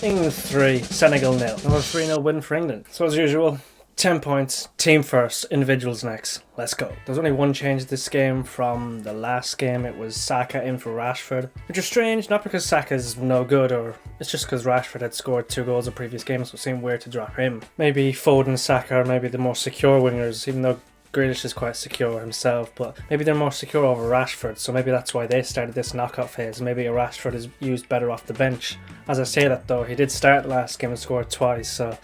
England 3, Senegal 0. Another 3-0 win for England. So as usual, 10 points, team first, individuals next. Let's go. There's only one change this game from the last game. It was Saka in for Rashford, which is strange, not because Saka's no good, or it's just because Rashford had scored 2 goals in previous games, so it seemed weird to drop him. Maybe Foden, Saka are maybe the more secure wingers, even though Grealish is quite secure himself, but maybe they're more secure over Rashford, so maybe that's why they started this knockout phase. Maybe a Rashford is used better off the bench. As I say that though, he did start the last game and scored twice, so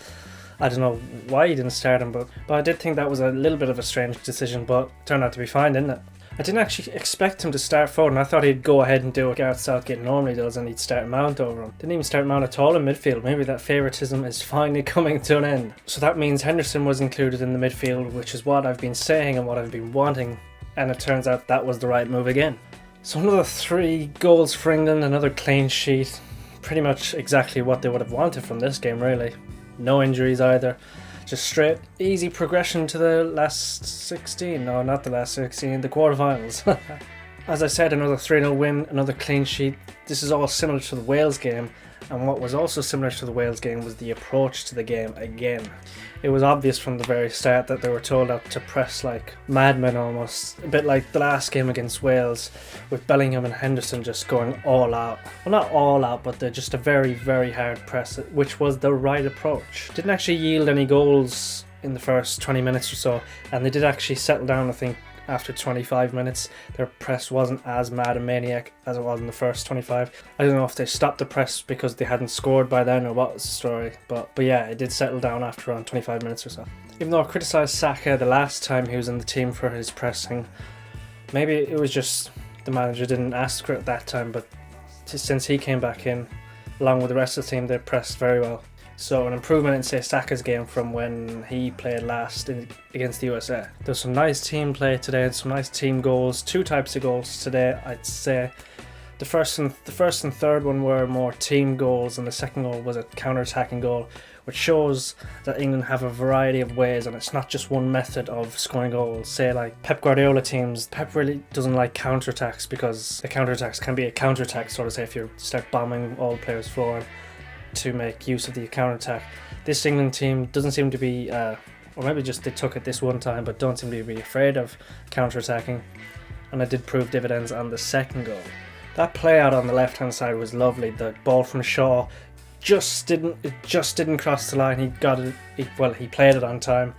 I don't know why he didn't start him, but I did think that was a little bit of a strange decision, but turned out to be fine, didn't it? I didn't actually expect him to start Foden. I thought he'd go ahead and do what Gareth Southgate normally does and he'd start Mount over him. Didn't even start Mount at all in midfield. Maybe that favouritism is finally coming to an end. So that means Henderson was included in the midfield, which is what I've been saying and what I've been wanting, and it turns out that was the right move again. So another 3 goals for England, another clean sheet. Pretty much exactly what they would have wanted from this game, really. No injuries either. Just straight, easy progression to the last 16. No, not the last 16, the quarterfinals. As I said, another 3-0 win, another clean sheet. This is all similar to the Wales game, and what was also similar to the Wales game was the approach to the game again. It was obvious from the very start that they were told out to press like madmen almost, a bit like the last game against Wales, with Bellingham and Henderson just going all out. Well, not all out, but they're just a very, very hard press, which was the right approach. Didn't actually yield any goals in the first 20 minutes or so, and they did actually settle down, I think, after 25 minutes. Their press wasn't as mad and maniac as it was in the first 25. I don't know if they stopped the press because they hadn't scored by then or what was the story, but yeah, it did settle down after around 25 minutes or so. Even though I criticised Saka the last time he was in the team for his pressing, maybe it was just the manager didn't ask for it that time, but since he came back in, along with the rest of the team, they pressed very well. So an improvement in, say, Saka's game from when he played last against the USA. There's some nice team play today and some nice team goals. 2 types of goals today, I'd say. The first and third one were more team goals, and the second goal was a counter-attacking goal, which shows that England have a variety of ways, and it's not just one method of scoring goals. Say like Pep Guardiola teams, Pep really doesn't like counter-attacks because the counter-attacks can be a counter-attack, sort of say, if you start bombing all players forward to make use of the counter-attack. This England team doesn't seem to be, or maybe just they took it this one time, but don't seem to be afraid of counter-attacking, and it did prove dividends on the second goal. That play out on the left-hand side was lovely. The ball from Shaw just didn't cross the line. He got it. He played it on time.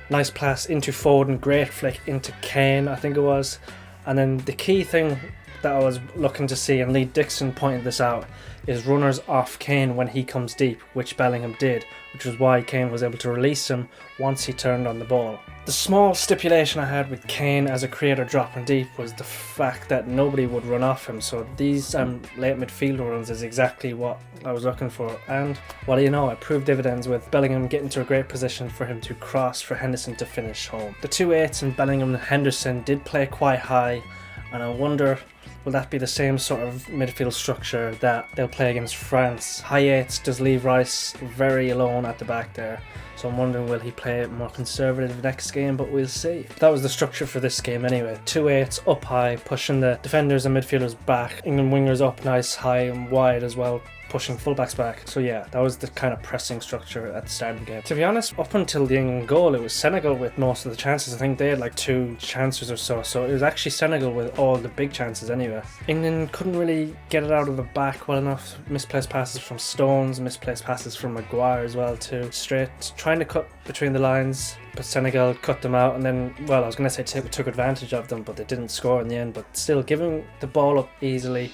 Nice pass into Foden, great flick into Kane, I think it was. And then the key thing that I was looking to see, and Lee Dixon pointed this out, is runners off Kane when he comes deep, which Bellingham did, which was why Kane was able to release him once he turned on the ball. The small stipulation I had with Kane as a creator dropping deep was the fact that nobody would run off him, so these late midfield runs is exactly what I was looking for, and well, you know, it proved dividends with Bellingham getting to a great position for him to cross for Henderson to finish home. The 2-8s in Bellingham and Henderson did play quite high, and I wonder, will that be the same sort of midfield structure that they'll play against France? High 8s does leave Rice very alone at the back there, so I'm wondering, will he play it more conservative next game, but we'll see. That was the structure for this game anyway. 2-8s up high, pushing the defenders and midfielders back. England wingers up nice, high and wide as well, pushing fullbacks back. So yeah, that was the kind of pressing structure at the start of the game. To be honest, up until the England goal, it was Senegal with most of the chances. I think they had like 2 chances or so, so it was actually Senegal with all the big chances anyway. England couldn't really get it out of the back well enough. Misplaced passes from Stones, misplaced passes from Maguire as well too. Straight, trying to cut between the lines, but Senegal cut them out, and then, well, I was going to say took advantage of them, but they didn't score in the end. But still, giving the ball up easily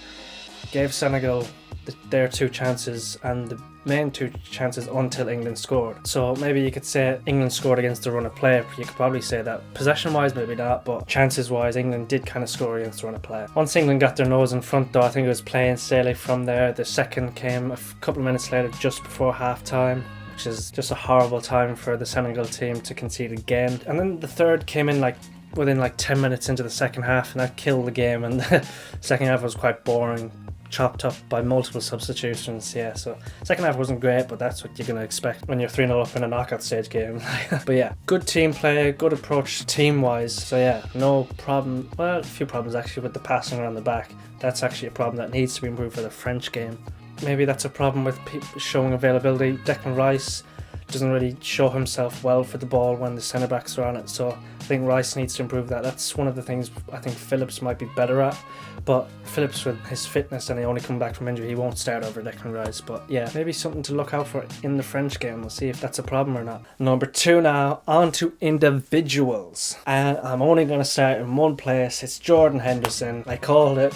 gave Senegal their 2 chances, and the main 2 chances until England scored. So maybe you could say England scored against the run of play. You could probably say that possession wise maybe not, but chances wise England did kind of score against the run of play. Once England got their nose in front though, I think it was plain sailing from there. The second came a couple of minutes later, just before half time, which is just a horrible time for the Senegal team to concede again. And then the third came in within 10 minutes into the second half, and that killed the game, and the second half was quite boring, chopped up by multiple substitutions. Yeah, so second half wasn't great, but that's what you're going to expect when you're 3-0 up in a knockout stage game. But yeah, good team play, good approach team wise. So yeah, no problem, well, a few problems actually with the passing around the back. That's actually a problem that needs to be improved for the French game. maybe that's a problem with people showing availability. Declan Rice doesn't really show himself well for the ball when the centre backs are on it, so I think Rice needs to improve that. That's one of the things I think Phillips might be better at, but Phillips, with his fitness and he only come back from injury, he won't start over Declan Rice. But yeah, maybe something to look out for in the French game. We'll see if that's a problem or not. Number 2 now, on to individuals, and I'm only going to start in one place. It's Jordan Henderson. I called it.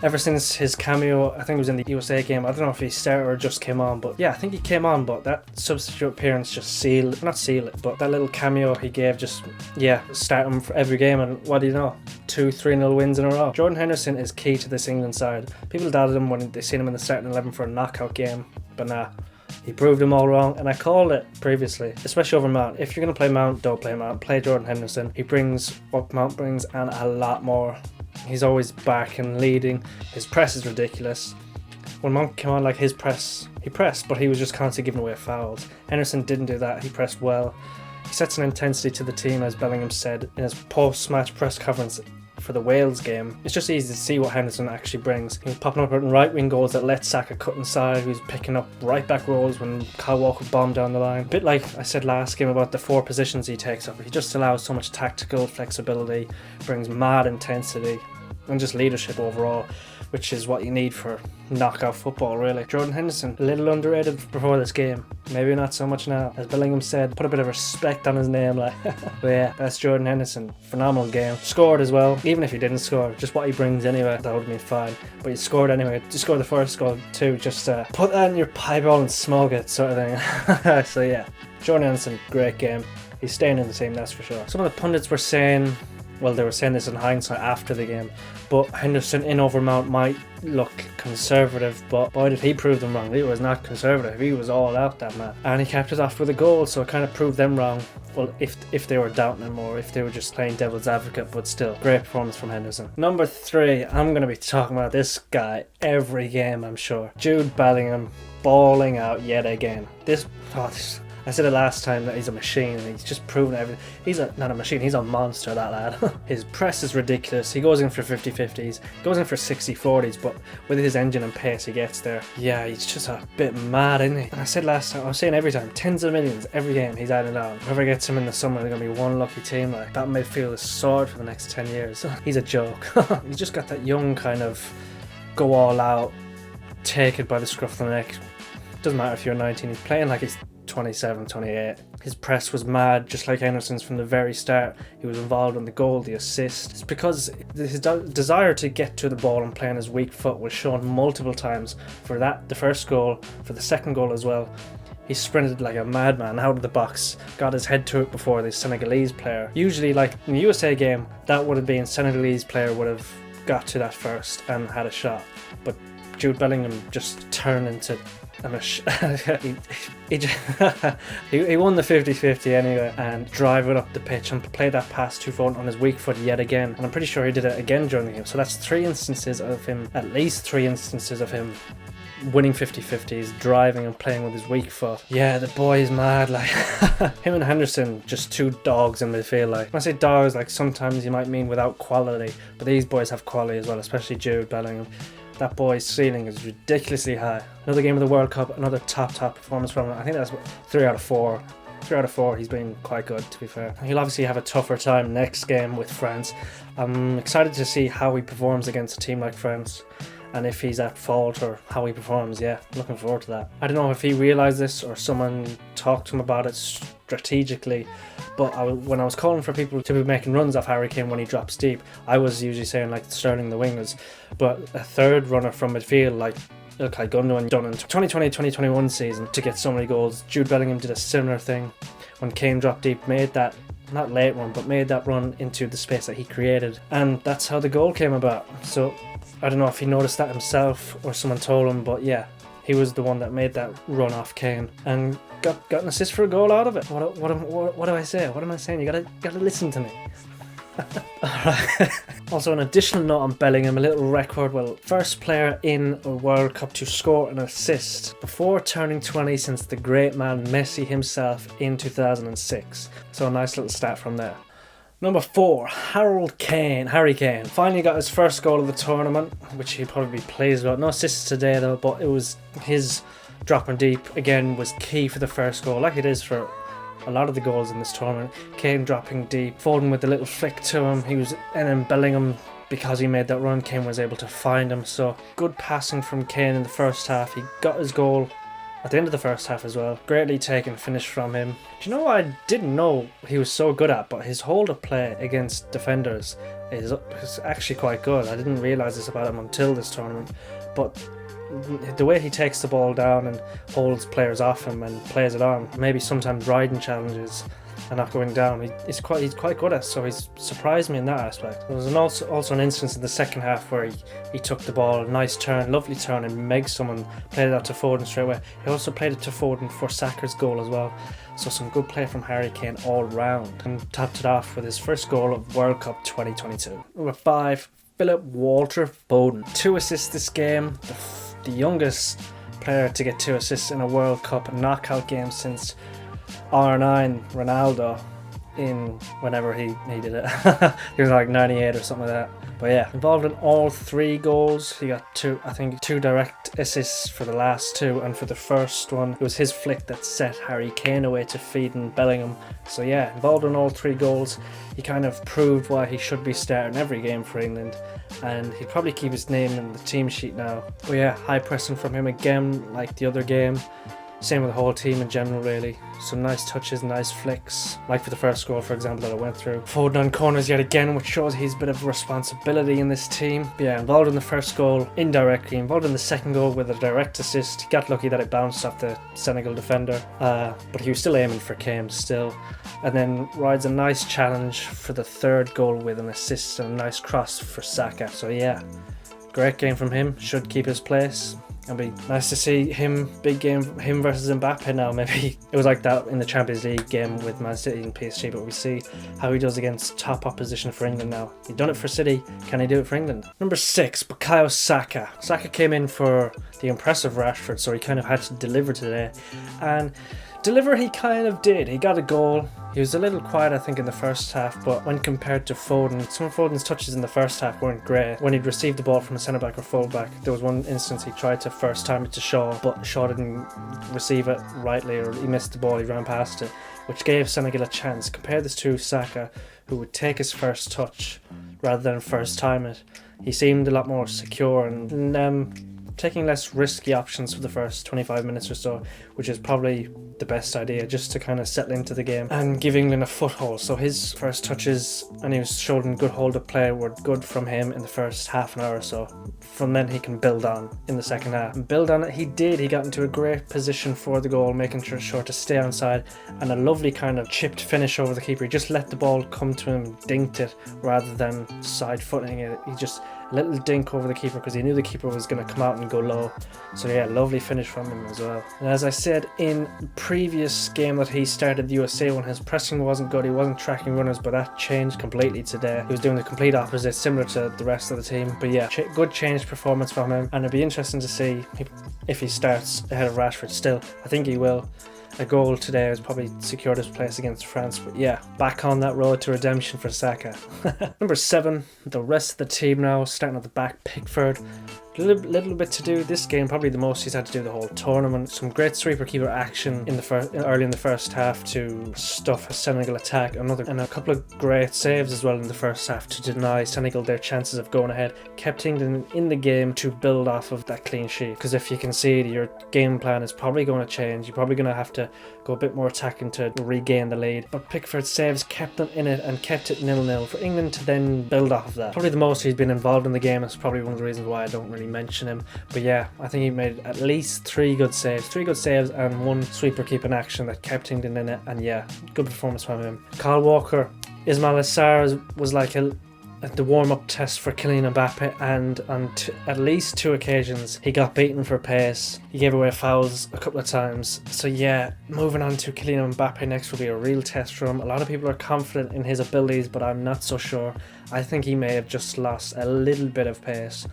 Ever since his cameo, I think it was in the USA game, I don't know if he started or just came on, but yeah, I think he came on, but that substitute appearance just not seal it, but that little cameo he gave just, yeah, start him for every game, and what do you know? 2-3-0 wins in a row. Jordan Henderson is key to this England side. People doubted him when they seen him in the starting 11 for a knockout game, but nah, he proved them all wrong, and I called it previously, especially over Mount. If you're going to play Mount, don't play Mount. Play Jordan Henderson. He brings what Mount brings and a lot more. He's always back and leading. His press is ridiculous. When Mount came on, like, his press, he pressed, but he was just constantly giving away fouls. Henderson didn't do that. He pressed well. He sets an intensity to the team, as Bellingham said in his post-match press conference for the Wales game. It's just easy to see what Henderson actually brings. He was popping up in right wing goals that let Saka cut inside. He was picking up right back rolls when Kyle Walker bombed down the line. A bit like I said last game about the 4 positions he takes up. He just allows so much tactical flexibility, brings mad intensity, and just leadership overall, which is what you need for knockout football, really. Jordan Henderson, a little underrated before this game. Maybe not so much now. As Bellingham said, put a bit of respect on his name, like. But yeah, that's Jordan Henderson. Phenomenal game. Scored as well. Even if he didn't score, just what he brings anyway, that would have been fine. But he scored anyway. You scored the first goal too. Just put that in your pie ball and smoke it, sort of thing. So yeah, Jordan Henderson, great game. He's staying in the team, that's for sure. Some of the pundits were saying, well, they were saying this in hindsight after the game, but Henderson in over Mount might look conservative, but boy did he prove them wrong. He was not conservative, he was all out, that man, and he capped it off with a goal, so it kind of proved them wrong. Well, if they were doubting him or if they were just playing devil's advocate, but still, great performance from Henderson. Number 3, I'm going to be talking about this guy every game, I'm sure. Jude Bellingham, balling out yet again. I said it last time that he's a machine, and he's just proven everything. He's not a machine, he's a monster, that lad. His press is ridiculous. He goes in for 50-50s, goes in for 60-40s, but with his engine and pace he gets there. Yeah, he's just a bit mad, isn't he? And I said last time, I was saying every time, tens of millions every game he's adding on. Whoever gets him in the summer, they're going to be one lucky team. Like, that midfield is soared for the next 10 years. He's a joke. He's just got that young kind of go all out, take it by the scruff of the neck. Doesn't matter if you're 19, he's playing like he's 27, 28. His press was mad, just like Henderson's from the very start. He was involved in the goal, the assist. It's because his desire to get to the ball and play on his weak foot was shown multiple times. For that, the first goal, for the second goal as well. He sprinted like a madman out of the box, got his head to it before the Senegalese player. Usually, like in the USA game, that would have been Senegalese player would have got to that first and had a shot. But Jude Bellingham just turned into he won the 50-50 anyway, and drive it up the pitch and play that pass to Foden on his weak foot yet again. And I'm pretty sure he did it again during the game. So that's 3 instances of him, at least 3 instances of him winning 50-50s, driving and playing with his weak foot. Yeah, the boy is mad, like. Him and Henderson, just 2 dogs in midfield, like. When I say dogs, like, sometimes you might mean without quality, but these boys have quality as well, especially Jude Bellingham. That boy's ceiling is ridiculously high. Another game of the World Cup, another top performance from him. I think that's 3 out of 4. 3 out of 4, he's been quite good, to be fair. He'll obviously have a tougher time next game with France. I'm excited to see how he performs against a team like France, and if he's at fault or how he performs. Yeah, looking forward to that. I don't know if he realised this or someone talked to him about it strategically, but when I was calling for people to be making runs off Harry Kane when he drops deep, I was usually saying like Sterling the wingers, but a third runner from midfield like Ilkay Gundogan done in 2020-2021 season to get so many goals. Jude Bellingham did a similar thing when Kane dropped deep, made that, not late run, but made that run into the space that he created, and that's how the goal came about. So I don't know if he noticed that himself or someone told him, but yeah, he was the one that made that run off Kane and got an assist for a goal out of it. What do I say? What am I saying? You gotta listen to me. Alright. Also, an additional note on Bellingham, a little record. Well, first player in a World Cup to score an assist before turning 20 since the great man Messi himself in 2006. So a nice little stat from there. Number 4, Harry Kane. Finally got his first goal of the tournament, which he'd probably be pleased about. No assists today though, but it was his dropping deep again was key for the first goal, like it is for a lot of the goals in this tournament. Kane dropping deep, Foden with a little flick to him. And then Bellingham, because he made that run, Kane was able to find him. So good passing from Kane in the first half. He got his goal at the end of the first half as well. Greatly taken finish from him. Do you know what I didn't know he was so good at? But his hold of play against defenders is actually quite good. I didn't realise this about him until this tournament. But the way he takes the ball down and holds players off him and plays it on, maybe sometimes riding challenges and not going down, he's quite good at it, so he's surprised me in that aspect. There was also an instance in the second half where he took the ball, nice turn, lovely turn, and Meg someone played it out to Foden straight away. He also played it to Foden for Saka's goal as well, so some good play from Harry Kane all round, and topped it off with his first goal of World Cup 2022. Number 5, Philip Walter Foden. 2 assists this game, the youngest player to get 2 assists in a World Cup knockout game since R9 Ronaldo in whenever he did it. He was like 98 or something like that. But yeah, involved in all 3 goals. He got 2 direct assists for the last 2, and for the first one it was his flick that set Harry Kane away to feed in Bellingham. So yeah, involved in all 3 goals. He kind of proved why he should be starting every game for England, and he'd probably keep his name in the team sheet now. But yeah, high pressing from him again like the other game. Same with the whole team in general, really. Some nice touches, nice flicks, like for the first goal, for example, that I went through. Foden on corners yet again, which shows he's a bit of responsibility in this team. But yeah, involved in the first goal indirectly, involved in the second goal with a direct assist. He got lucky that it bounced off the Senegal defender, but he was still aiming for Kane still. And then rides a nice challenge for the third goal with an assist and a nice cross for Saka. So yeah, great game from him, should keep his place. It'll be nice to see him, big game, him versus Mbappe now. Maybe it was like that in the Champions League game with Man City and PSG, but we see how he does against top opposition for England now. He's done it for City, can he do it for England? Number 6, Bukayo Saka. Saka came in for the impressive Rashford, so he kind of had to deliver today. And deliver he kind of did. He got a goal. He was a little quiet, I think, in the first half, but when compared to Foden, some of Foden's touches in the first half weren't great. When he'd received the ball from a centre-back or full-back, there was one instance he tried to first time it to Shaw, but Shaw didn't receive it rightly, or he missed the ball, he ran past it, which gave Senegal a chance. Compare this to Saka, who would take his first touch rather than first time it. He seemed a lot more secure and taking less risky options for the first 25 minutes or so, which is probably the best idea, just to kind of settle into the game and give England a foothold. So his first touches, and he was showing good hold of play, were good from him in the first half an hour or so. From then he can build on in the second half. And build on it he did. He got into a great position for the goal, making sure to stay onside, and a lovely kind of chipped finish over the keeper. He just let the ball come to him, dinked it rather than side footing it. He just a little dink over the keeper because he knew the keeper was going to come out and go low. So yeah, lovely finish from him as well. And as I said in the previous game that he started the USA one, his pressing wasn't good, he wasn't tracking runners, but that changed completely today. He was doing the complete opposite, similar to the rest of the team. But yeah, good changed performance from him, and it'd be interesting to see if he starts ahead of Rashford still. I think he will. A goal today has probably secured his place against France, but yeah, back on that road to redemption for Saka. Number 7, the rest of the team now, starting at the back. Pickford, little bit to do this game, probably the most he's had to do the whole tournament. Some great sweeper keeper action in the early in the first half to stuff a Senegal attack, and a couple of great saves as well in the first half to deny Senegal their chances of going ahead. Kept England in the game to build off of that clean sheet, because if you concede, your game plan is probably going to change. You're probably going to have to go a bit more attacking to regain the lead, but Pickford's saves kept them in it and kept it 0-0 for England to then build off of that. Probably the most he's been involved in the game. Is probably one of the reasons why I don't really mention him, but yeah, I think he made at least 3 good saves and 1 sweeper keeping action that kept England in it, and yeah, good performance from him. Kyle Walker, Ismail Assar was like the warm-up test for Kylian Mbappe, and on at least 2 occasions he got beaten for pace. He gave away fouls a couple of times. So yeah, moving on to Kylian Mbappe next will be a real test for him. A lot of people are confident in his abilities, but I'm not so sure. I think he may have just lost a little bit of pace.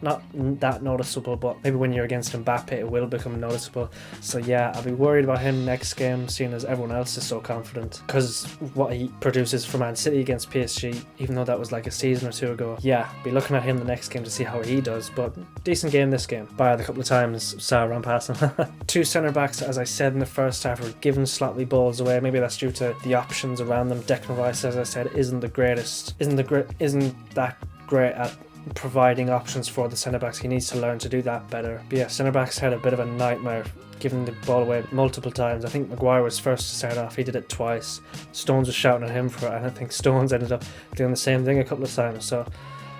not that noticeable, but maybe when you're against Mbappe it will become noticeable. So yeah, I'll be worried about him next game, seeing as everyone else is so confident, because what he produces for Man City against PSG, even though that was like a season or two ago. Yeah, be looking at him the next game to see how he does, but decent game this game, bar the couple of times Sarr ran past him. Two centre backs, as I said in the first half, were giving sloppy balls away. Maybe that's due to the options around them. Declan Rice, as I said, isn't that great at providing options for the centre backs. He needs to learn to do that better. But yeah, centre backs had a bit of a nightmare, giving the ball away multiple times. I think Maguire was first to start off. He did it twice. Stones was shouting at him for it, and I think Stones ended up doing the same thing a couple of times. So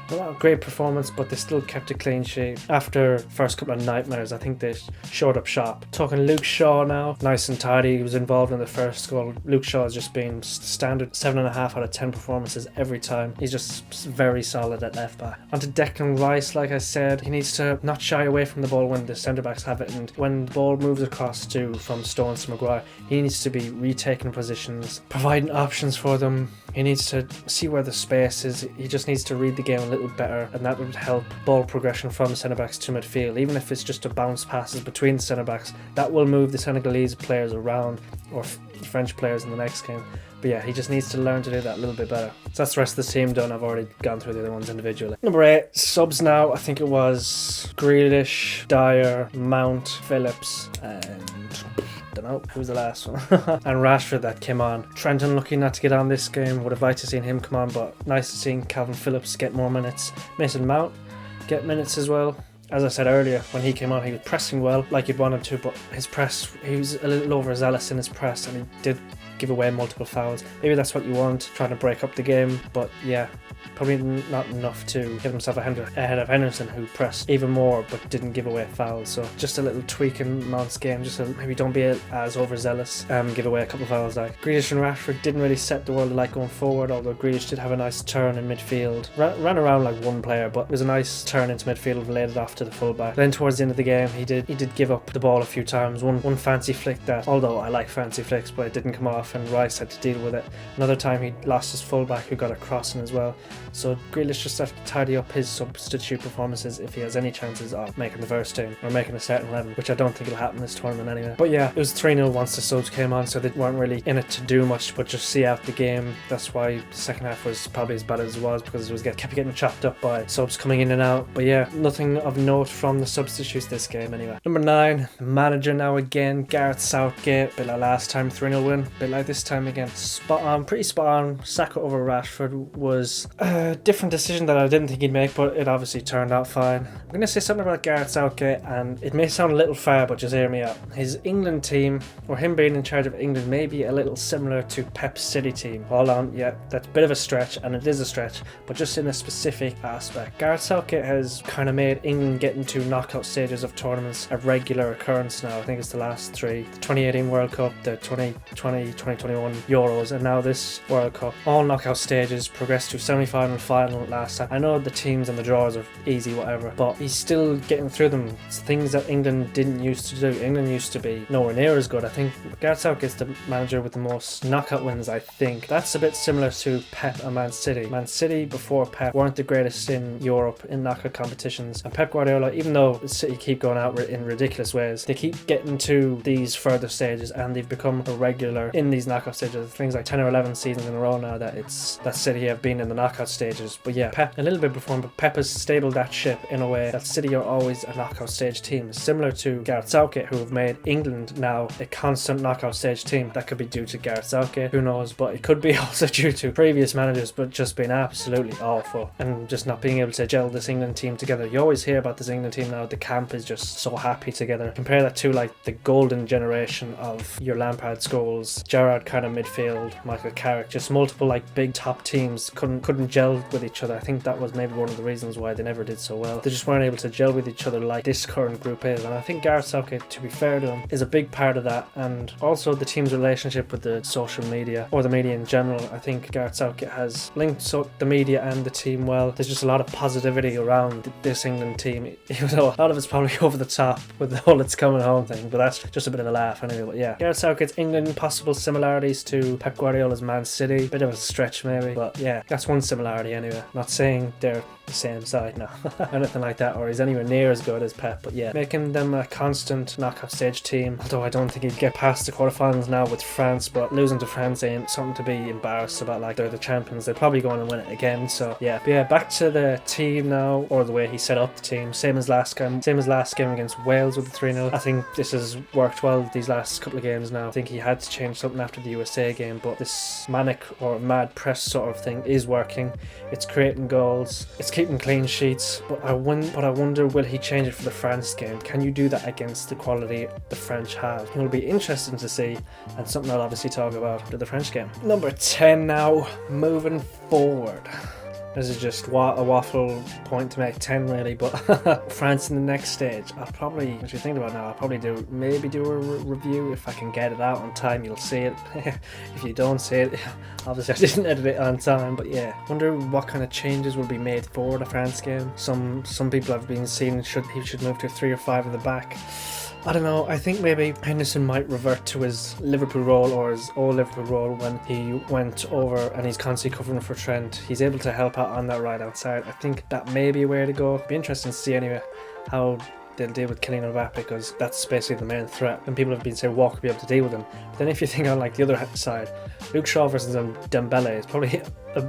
not a great performance, but they still kept a clean sheet. After first couple of nightmares, I think they showed up sharp. Talking Luke Shaw now, nice and tidy. He was involved in the first goal. Luke Shaw has just been standard 7.5 out of 10 performances every time. He's just very solid at left back. Onto Declan Rice, like I said, he needs to not shy away from the ball when the centre backs have it, and when the ball moves across from Stones to Maguire, he needs to be retaking positions, providing options for them. He needs to see where the space is. He just needs to read the game a little better, and that would help ball progression from centre backs to midfield. Even if it's just a bounce passes between the centre backs, that will move the Senegalese players around, or French players in the next game. But yeah, he just needs to learn to do that a little bit better. So that's the rest of the team done. I've already gone through the other ones individually. Number 8, subs now. I think it was Grealish, Dyer, Mount, Phillips, and don't know who was the last one. And Rashford that came on. Trent unlucky not to get on this game. Would have liked to seen him come on, but nice to see Calvin Phillips get more minutes. Mason Mount get minutes as well. As I said earlier, when he came on, he was pressing well, like you'd want him to, but his press, he was a little overzealous in his press, and he did give away multiple fouls. Maybe that's what you want, trying to break up the game, but yeah, probably not enough to get himself ahead of Henderson, who pressed even more but didn't give away fouls. So just a little tweak in Mount's game, just maybe don't be as overzealous, give away a couple of fouls. Like Grealish and Rashford didn't really set the world alight going forward, although Grealish did have a nice turn in midfield, ran around like one player, but it was a nice turn into midfield and laid it off to the fullback. Then towards the end of the game, he did give up the ball a few times. One fancy flick that, although I like fancy flicks, but it didn't come off, and Rice had to deal with it. Another time he lost his fullback, who got a crossing as well. So Grealish just has to tidy up his substitute performances if he has any chances of making the first team or making a starting 11, which I don't think will happen this tournament anyway. But yeah, it was 3-0 once the subs came on, so they weren't really in it to do much but just see out the game. That's why the second half was probably as bad as it was, because it was kept getting chopped up by subs coming in and out. But yeah, nothing of note from the substitutes this game anyway. Number 9, the manager now again, Gareth Southgate. Bit like last time, 3-0 win. Bit like this time again. Spot on, pretty spot on. Saka over Rashford was a different decision that I didn't think he'd make, but it obviously turned out fine. I'm going to say something about Gareth Southgate, and it may sound a little far, but just hear me out. His England team, or him being in charge of England, may be a little similar to Pep's City team. Hold on, yeah, that's a bit of a stretch, and it is a stretch, but just in a specific aspect. Gareth Southgate has kind of made England get into knockout stages of tournaments a regular occurrence now. I think it's the last 3, the 2018 World Cup, the 2020, 2021 Euros, and now this World Cup. All knockout stages, progressed to semi-final and final last time. I know the teams and the draws are easy, whatever, but he's still getting through them. It's things that England didn't used to do. England used to be nowhere near as good. I think Gareth Southgate's the manager with the most knockout wins, I think. That's a bit similar to Pep and Man City. Man City before Pep weren't the greatest in Europe in knockout competitions, and Pep Guardiola, even though City keep going out in ridiculous ways, they keep getting to these further stages, and they've become a regular in these knockout stages. Things like 10 or 11 seasons in a row now that City have been in the knockout stages. But yeah, Pep a little bit before him, but Pep has stabled that ship in a way that City are always a knockout stage team, similar to Gareth Southgate, who have made England now a constant knockout stage team. That could be due to Gareth Southgate, who knows, but it could be also due to previous managers, but just being absolutely awful and just not being able to gel this England team together. You always hear about this England team now, the camp is just so happy together. Compare that to like the golden generation of your Lampard, Scholes, Gerrard kind of midfield, Michael Carrick, just multiple like big top teams couldn't gel with each other. I think that was maybe one of the reasons why they never did so well. They just weren't able to gel with each other like this current group is, and I think Gareth Southgate, to be fair to him, is a big part of that, and also the team's relationship with the social media, or the media in general. I think Gareth Southgate has linked the media and the team well. There's just a lot of positivity around this England team, team, even though a lot of it's probably over the top with the whole it's coming home thing, but that's just a bit of a laugh anyway. But yeah, Gareth Southgate's England, possible similarities to Pep Guardiola's Man City, bit of a stretch maybe, but yeah, that's one similarity anyway. Not saying they're the same side, no, anything like that, or he's anywhere near as good as Pep, but yeah, making them a constant knockout stage team, although I don't think he'd get past the quarterfinals now with France, but losing to France ain't something to be embarrassed about. Like, they're the champions, they're probably going to win it again. So yeah, but yeah, back to the team now, or the way he set up the team, same as last game against Wales with the 3-0. I think this has worked well these last couple of games now. I think he had to change something after the USA game, but this manic or mad press sort of thing is working. It's creating goals, it's keeping clean sheets, but I wonder, will he change it for the France game? Can you do that against the quality the French have? It'll be interesting to see, and something I'll obviously talk about after the French game. Number 10 now, moving forward. This is just a waffle point to make 10 really, but France in the next stage. I'll probably, as you think about now, I'll probably do a review if I can get it out on time. You'll see it. If you don't see it, obviously I didn't edit it on time, but yeah, wonder what kind of changes will be made for the France game. Some people have been saying he should move to 3 or 5 in the back. I don't know, I think maybe Henderson might revert to his Liverpool role, or his old Liverpool role, when he went over and he's constantly covering for Trent. He's able to help out on that right outside. I think that may be a way to go. It'd be interesting to see anyway how they'll deal with Kylian Mbappe, because that's basically the main threat, and people have been saying Walker will be able to deal with him. But then if you think on like the other side, Luke Shaw versus Dembele is probably a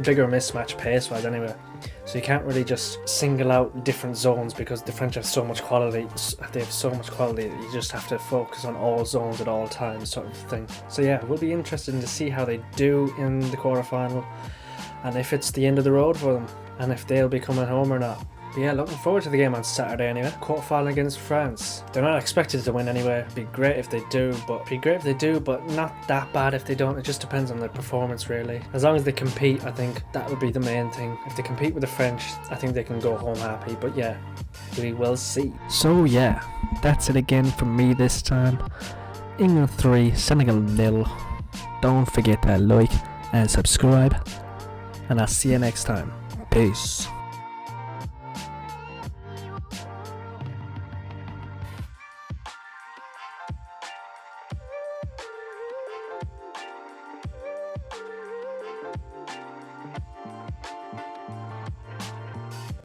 bigger mismatch pace-wise anyway. So you can't really just single out different zones, because the French have so much quality. They have so much quality that you just have to focus on all zones at all times, sort of thing. So yeah, it will be interesting to see how they do in the quarterfinal, and if it's the end of the road for them, and if they'll be coming home or not. But yeah, looking forward to the game on Saturday anyway. Quarterfinal against France. They're not expected to win anyway. It'd be great if they do, but not that bad if they don't. It just depends on their performance really. As long as they compete, I think that would be the main thing. If they compete with the French, I think they can go home happy. But yeah, we will see. So yeah, that's it again from me this time. England 3, Senegal 0. Don't forget to like and subscribe, and I'll see you next time. Peace.